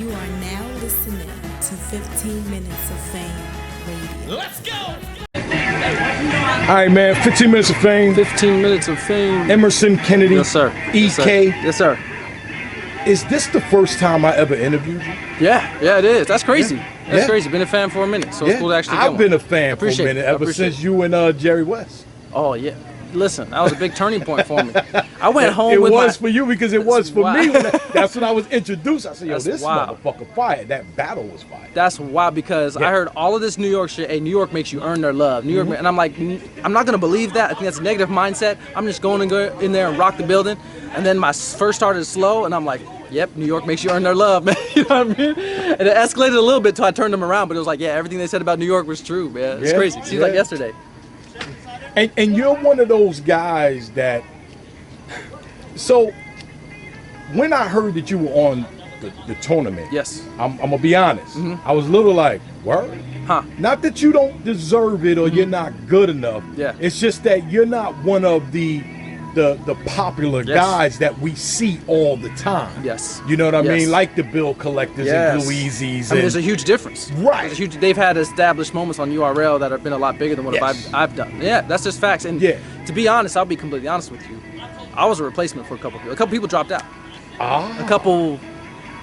You are now listening to 15 Minutes of Fame Radio. Let's go! All right, man. 15 minutes of fame. 15 minutes of fame. Emerson Kennedy. Yes, sir. EK. Yes, sir. Is this the first time I ever interviewed you? Yeah, it is. That's crazy. That's Yeah. crazy. Been a fan for a minute, so it's cool to actually get I've one. been a fan for a Appreciate minute it. ever since you and Jerry West. Oh, yeah. Listen, that was a big turning point for me. I went home It with was for you because it was for me. wild. That's when I was introduced. I said, yo, That's this wild. motherfucker fired. That battle was fired. That's wild because I heard all of this New York shit. Hey, New York makes you earn their love. New York, and I'm like, I'm not gonna believe that. I think that's a negative mindset. I'm just going to go in there and rock the building. And then my first started slow, and I'm like, yep, New York makes you earn their love, man. You know what I mean? And it escalated a little bit till I turned them around, but it was like, yeah, everything they said about New York was true, man. It's crazy. It seems like yesterday. And you're one of those guys that. So, when I heard that you were on the tournament, Yes. I'm gonna be honest. I was a little like, word? Huh. Not that you don't deserve it or you're not good enough. Yeah. It's just that you're not one of the popular guys that we see all the time. Yes. You know what I Yes. mean? Like the bill collectors and Louisies. I mean, there's a huge difference. Right. There's a huge, they've had established moments on URL that have been a lot bigger than what I've done. Yeah, that's just facts. And to be honest, I'll be completely honest with you. I was a replacement for a couple people. A couple people dropped out. A couple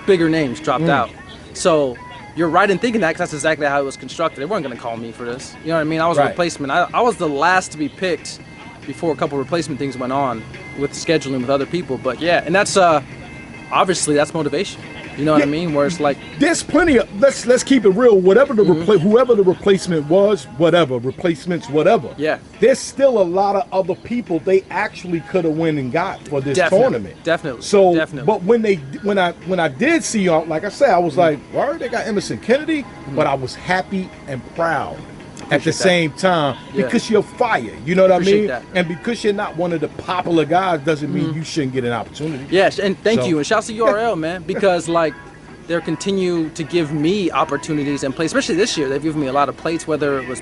bigger names dropped out. So you're right in thinking that because that's exactly how it was constructed. They weren't going to call me for this. You know what I mean? I was a replacement. I was the last to be picked before a couple replacement things went on with scheduling with other people. But yeah, and that's obviously that's motivation. You know what I mean? Where it's like there's plenty of let's keep it real. Whatever the whoever the replacement was, whatever replacements, whatever. Yeah. There's still a lot of other people they actually could have went and got for this tournament. Definitely. So, definitely. but when I did see you, like I said, I was like, word, they got Emerson Kennedy, but I was happy and proud at the same time because you're fire. You know what I mean? That. And because you're not one of the popular guys doesn't mean you shouldn't get an opportunity. Yes, and thank you. And shouts to URL, man, because like they're continue to give me opportunities and plays, especially this year. They've given me a lot of plates, whether it was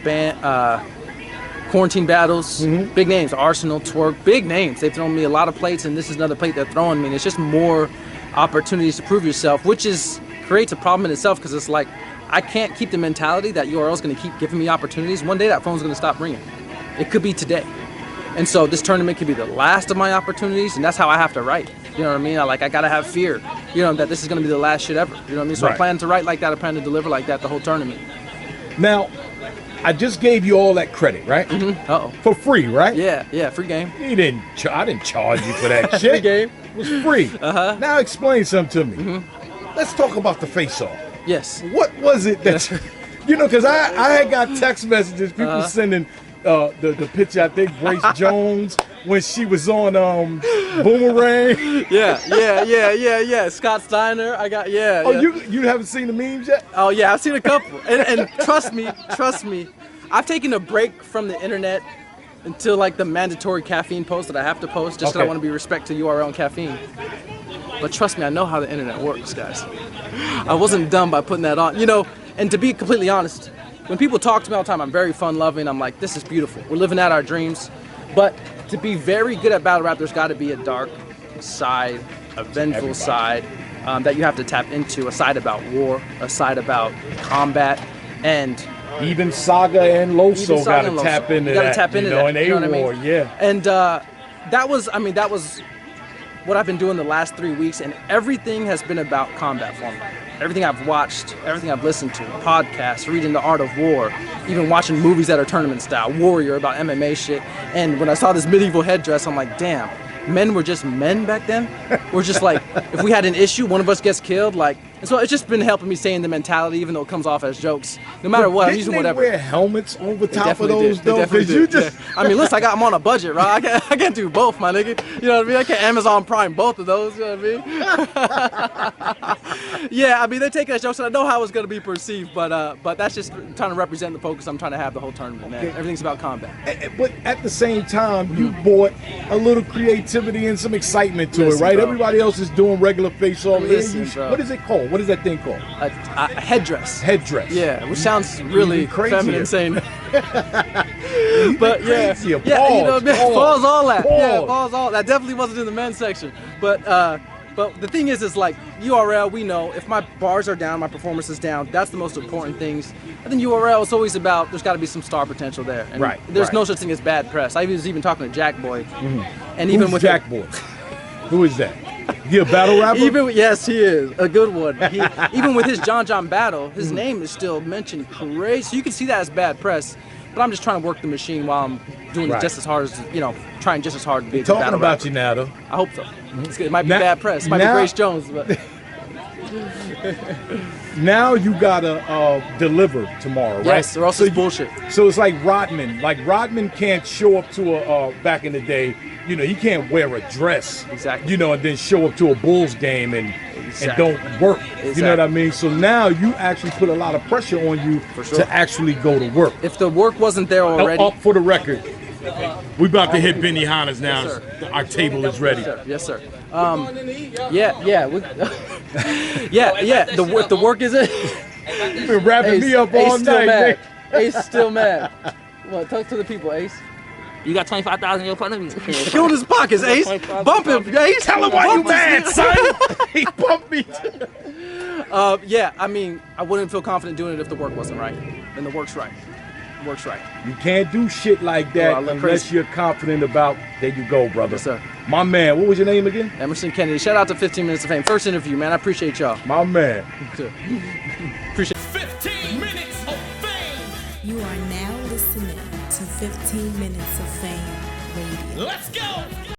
quarantine battles, big names, Arsenal, Twerk, big names. They've thrown me a lot of plates, and this is another plate they're throwing me. And it's just more opportunities to prove yourself, which creates a problem in itself because it's like, I can't keep the mentality that URL is going to keep giving me opportunities. One day that phone's going to stop ringing. It could be today. And so this tournament could be the last of my opportunities, and that's how I have to write. You know what I mean? I got to have fear, that this is going to be the last shit ever. You know what I mean? So I plan to write like that. I plan to deliver like that the whole tournament. Now, I just gave you all that credit, right? Uh-oh. For free, right? Yeah, free game. I didn't charge you for that shit. Free game. It was free. Now explain something to me. Let's talk about the face-off. Yes. What was it that, because I had got text messages, people sending the picture, I think, Grace Jones, when she was on Boomerang. Yeah. Scott Steiner, Oh, you haven't seen the memes yet? Oh, yeah, I've seen a couple. And trust me, I've taken a break from the internet until like the mandatory caffeine post that I have to post just because I want to be respect to URL and caffeine. But trust me, I know how the internet works, guys. I wasn't dumb by putting that on. And to be completely honest, when people talk to me all the time, I'm very fun-loving. I'm like, this is beautiful. We're living out our dreams. But to be very good at battle rap, there's got to be a dark side, a vengeful side that you have to tap into, a side about war, a side about combat, and even Saga and Loso got to tap into that. You got to tap into that. In A-War, yeah. And that was what I've been doing the last 3 weeks, and everything has been about combat for me. Everything I've watched, everything I've listened to, podcasts, reading The Art of War, even watching movies that are tournament style, Warrior about MMA shit. And when I saw this medieval headdress, I'm like, damn, men were just men back then? We're just like, if we had an issue, one of us gets killed, like, and so it's just been helping me stay in the mentality, even though it comes off as jokes. No matter what, I'm using whatever. They wear helmets over top of those, though? Because you just... I mean, listen, I'm on a budget, right? I can't do both, my nigga. You know what I mean? I can't Amazon Prime both of those, you know what I mean? Yeah, I mean, they're taking that joke, so I know how it's going to be perceived, but that's just trying to represent the focus I'm trying to have the whole tournament, man. Everything's about combat. But at the same time, you brought a little creativity and some excitement to it, right? Bro. Everybody else is doing regular face-off. Bro. What is it called? What is that thing called? A headdress. Headdress. Yeah, which sounds really feminine saying. But yeah, crazier. Yeah, Pause, pause all that. Pause. Yeah, pause all that. Definitely wasn't in the men's section. But But the thing is like URL, we know if my bars are down, my performance is down, that's the most important things. And then URL is always about, there's got to be some star potential there. And Right. there's no such thing as bad press. I was even talking to Jack Boy. And even Who's with Jack Boy? Who is that? He a battle rapper? yes, he is a good one. Even with his John battle, his name is still mentioned crazy. So you can see that as bad press. But I'm just trying to work the machine while I'm doing it just as hard as, trying just as hard to be a Talking battle about rapper. you now, though. I hope so. It might be bad press. It might be Grace Jones, but Now you gotta deliver tomorrow, right? yes, or else it's bullshit. So it's like Rodman. Like Rodman can't show up to a back in the day. He can't wear a dress. Exactly. And then show up to a Bulls game and don't work. Exactly. You know what I mean? So now you actually put a lot of pressure on you to actually go to work. If the work wasn't there already, Up for the record, we about to hit Benny Hanna's now. Yes, sir. Our table is ready. yes, sir. Yeah. If the work isn't, You've been wrapping me up all Ace still night. mad. Nick. Ace still mad. Well, talk to the people, Ace. You got 25,000 in your front of me. Killed his pockets, Ace. Bump him, Ace. Tell him why you Bump mad, his- son. He bumped me. Yeah, I mean, I wouldn't feel confident doing it if the work wasn't right. And the work's right. The work's right. You can't do shit like that I look unless crazy. you're confident about. There you go, brother. Yes, sir. My man, what was your name again? Emerson Kennedy. Shout out to 15 Minutes of Fame. First interview, man. I appreciate y'all. My man. Appreciate 15 minutes of fame. You are now listening to 15 Minutes of Fame Radio. Let's go.